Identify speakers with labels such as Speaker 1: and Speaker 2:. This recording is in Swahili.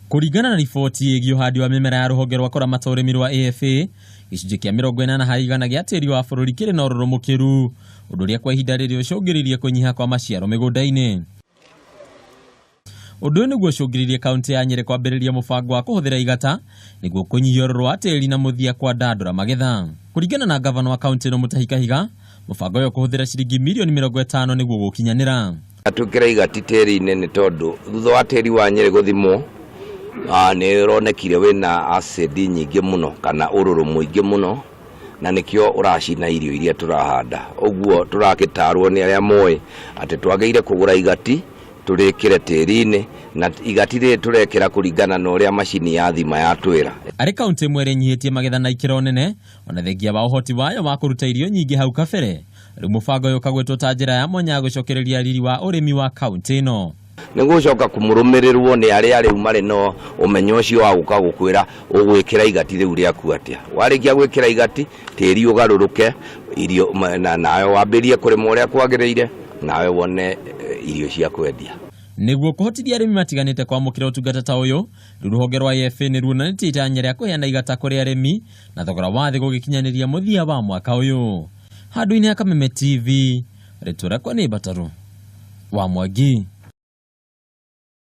Speaker 1: Kũringana na riboti ĩgiĩ ũhandi wa mĩmera ya rũhonge rwa kũramata ũrĩmi rwa AFA, gĩcunjĩ kĩa 80% gĩa tĩri wa bũrũri kĩrĩ na ũrũrũ mũkĩru, ũndũ ũrĩa kwa ihinda rĩrĩ ũcũngĩrĩirie kũnyiha kwa maciaro mĩgũnda-inĩ. Ũndũ ũyũ nĩguo ũcũngĩrĩirie kaunti ya Nyeri kwambĩrĩria mũbango wa kũhũthĩra igata nĩguo kũnyihia ũrũrũ wa tĩri na mũthia kwa ndandũra magetha. Kũringana na gavana wa kaunti ĩno Mutahi Kahiga, mũbango ũyũ kũhũthĩra ciringi mirioni 50 nĩguo gũkinyanĩra.
Speaker 2: Atũkĩra igati tĩri-inĩ nĩ tondũ thutha wa tĩri wa Nyeri gũthimwo nĩ ũronekire wĩna acid nyingĩ mũno kana ũrũrũ mũingĩ mũno, na nĩkĩo ũracina irio iria tũrahanda. Ũguo tũragĩtarwo nĩ arĩa moĩ atĩ twagĩrĩire kũgũra igati tũrĩkĩre tĩri-inĩ, na igati rĩrĩ tũrekĩra kũringana na ũrĩa macini ya thima yatwĩra.
Speaker 1: Arĩ kaunti ĩmwe ĩrĩnyihĩtie magetha na ikĩro nene, ona thengia wa ũhoti wayo wa kũruta irio nyingĩ hau kabere, rĩu mũbango ũyũ ũkagwetwo ta njĩra ya mwanya ya gũcokereria riri wa ũrĩmi wa kaunti ĩno.
Speaker 2: Nĩgũcoka kũmũrũmĩrĩrwo nĩ arĩa rĩu marĩ no ũmenyo ũcio wa gũka gũkwĩra ũgwĩkĩra igati rĩu rĩaku atĩa. Warĩkia gwĩkĩra igati, tĩri ũgarũrũke, irio nayo wambĩrie kũrĩma ũrĩa kwagĩrĩire, nawe wone irio cia kwendia.
Speaker 1: Nĩguo kũhotithia arĩmi matiganĩte kwamũkĩra ũtungata ta ũyũ, rĩu rũhonge rwa AFA nĩruonanĩtie itanya rĩa kũheana igata kũrĩ arĩmi na thogora wa thĩ gũgĩkinyanĩria mũthia wa mwaka ũyũ. Handũ-inĩ ya Kameme TV, rĩtwa rĩakwa nĩ Bataru wa Mwangi.